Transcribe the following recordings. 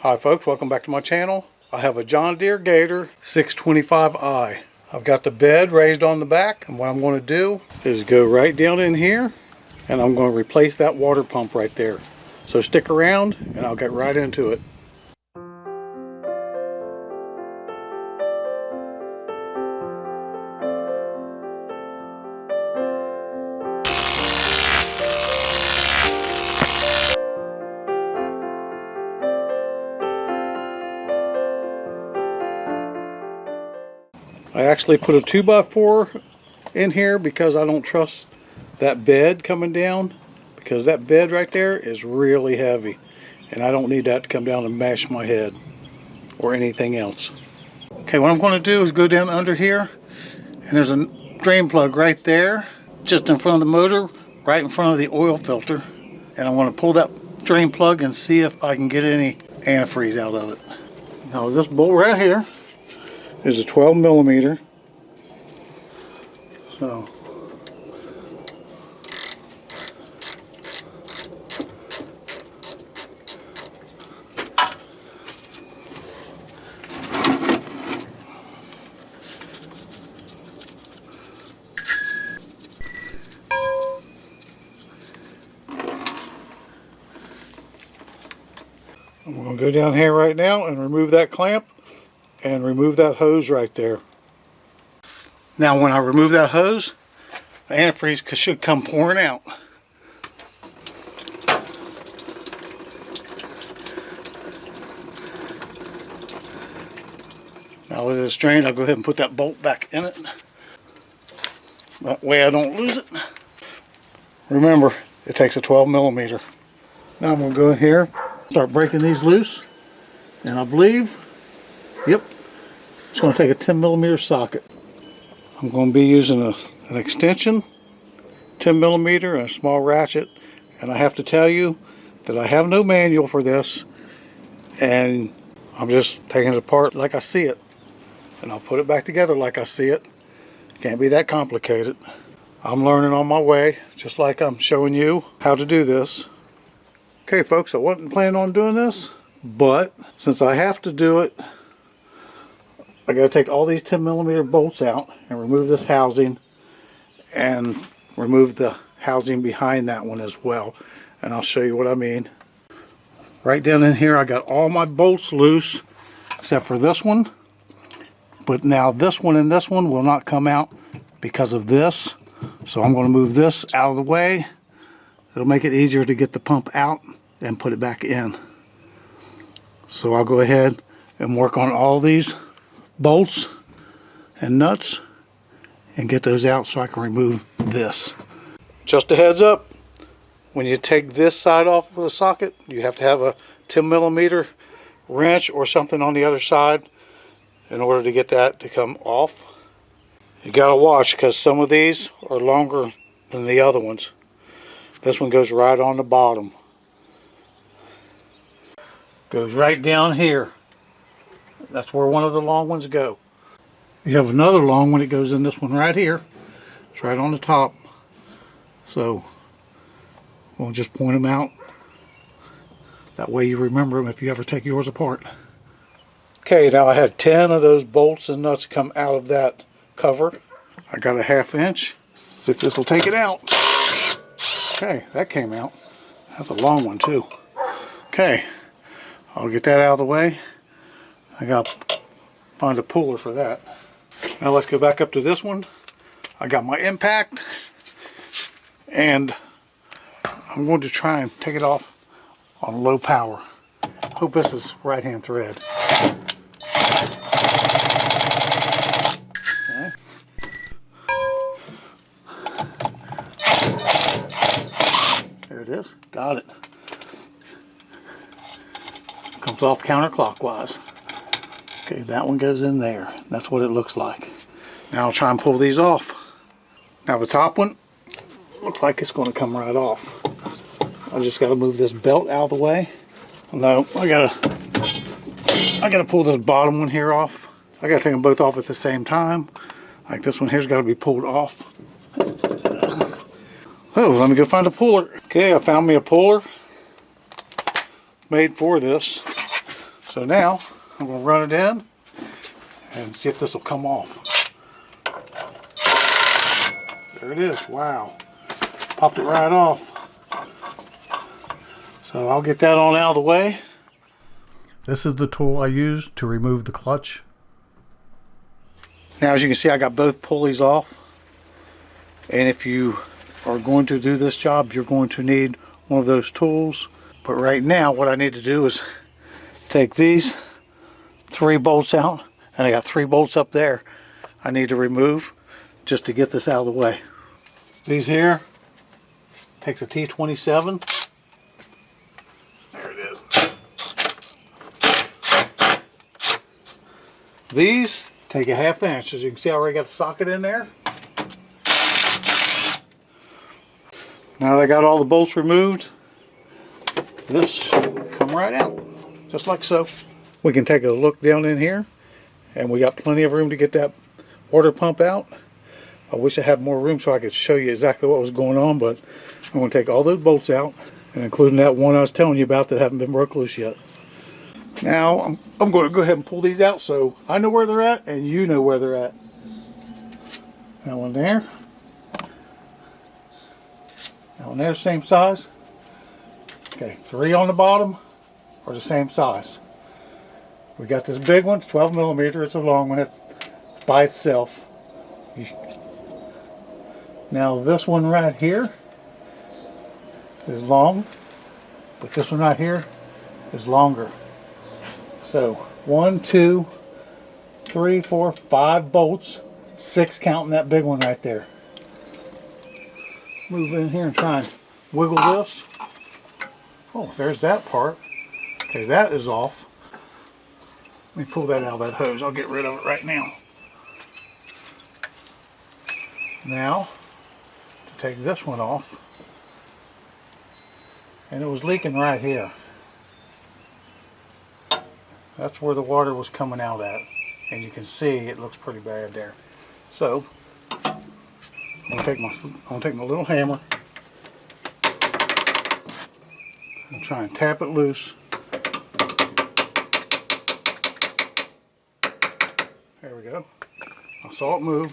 Hi folks, welcome back to my channel. I have a John Deere Deere 625i. I've got the bed raised on the back, and what I'm going to do is go right down in here and I'm going to replace that water pump right there. So stick around and I'll get right into it. I actually put a 2x4 in here because I don't trust that bed coming down, because that bed right there is really heavy and I don't need that to come down and mash my head or anything else. Okay, what I'm going to do is go down under here, and there's a drain plug right there just in front of the motor, right in front of the oil filter, and I want to pull that drain plug and see if I can get any antifreeze out of it. Now this bolt right here is a 12 millimeter. So I'm going to go down here right now and remove that clamp and remove that hose right there. Now when I remove that hose, the antifreeze should come pouring out. Now that it's drained, I'll go ahead and put that bolt back in it. That way I don't lose it. Remember, it takes a 12 millimeter. Now I'm going to go in here, start breaking these loose, and I believe, yep, it's going to take a 10 millimeter socket. I'm going to be using an extension, 10 millimeter, and a small ratchet. And I have to tell you that I have no manual for this, and I'm just taking it apart like I see it, and I'll put it back together like I see it. Can't be that complicated. I'm learning on my way, just like I'm showing you how to do this. Okay folks, I wasn't planning on doing this, but since I have to do it, I got to take all these 10 millimeter bolts out and remove this housing and remove the housing behind that one as well. And I'll show you what I mean. Right down in here I got all my bolts loose except for this one. But now this one and this one will not come out because of this. So I'm going to move this out of the way. It'll make it easier to get the pump out and put it back in. So I'll go ahead and work on all these bolts and nuts and get those out so I can remove this. Just a heads up, when you take this side off of the socket, you have to have a 10 millimeter wrench or something on the other side in order to get that to come off. You gotta watch, because some of these are longer than the other ones. This one goes right on the bottom. Goes right down here. That's where one of the long ones go. You have another long one that goes in this one right here. It's right on the top. So we'll just point them out. That way you remember them if you ever take yours apart. Okay, now I had 10 of those bolts and nuts come out of that cover. I got a 1/2 inch. See if this will take it out. Okay, that came out. That's a long one too. Okay, I'll get that out of the way. I got to find a puller for that. Now let's go back up to this one. I got my impact, and I'm going to try and take it off on low power. Hope this is right hand thread. Okay. There it is. Got it. Comes off counterclockwise. Okay, that one goes in there. That's what it looks like. Now I'll try and pull these off. Now the top one looks like it's going to come right off. I just got to move this belt out of the way. No, I gotta pull this bottom one here off. I gotta take them both off at the same time. Like this one here's got to be pulled off. Oh, let me go find a puller. Okay, I found me a puller made for this. So now I'm going to run it in and see if this will come off. There it is. Wow. Popped it right off. So I'll get that on out of the way. This is the tool I use to remove the clutch. Now as you can see, I got both pulleys off. And if you are going to do this job, you're going to need one of those tools. But right now what I need to do is take these 3 bolts out, and I got 3 bolts up there I need to remove just to get this out of the way. These here takes a T27. There it is. These take a 1/2 inch. As you can see, I already got the socket in there. Now that I got all the bolts removed, this should come right out, just like so. We can take a look down in here, and we got plenty of room to get that water pump out. I wish I had more room so I could show you exactly what was going on, but I'm going to take all those bolts out, and including that one I was telling you about that haven't been broke loose yet. Now I'm going to go ahead and pull these out so I know where they're at and you know where they're at. That one there. That one there, same size. Okay, 3 on the bottom are the same size. We got this big one, 12 millimeter. It's a long one. It's by itself. Now this one right here is long, but this one right here is longer. So 1, 2, 3, 4, 5 bolts, 6 counting that big one right there. Move in here and try and wiggle this. Oh, there's that part. Okay, that is off. Let me pull that out of that hose. I'll get rid of it right now. Now, to take this one off. And it was leaking right here. That's where the water was coming out at. And you can see it looks pretty bad there. So, I'm going to take my little hammer and try and tap it loose. There we go. I saw it move.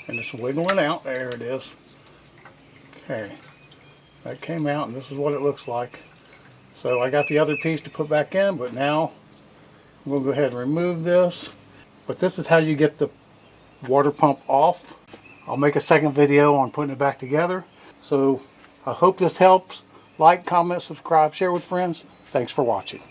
And it's wiggling out. There it is. Okay. That came out, and this is what it looks like. So I got the other piece to put back in, but now we'll go ahead and remove this. But this is how you get the water pump off. I'll make a second video on putting it back together. So I hope this helps. Like, comment, subscribe, share with friends. Thanks for watching.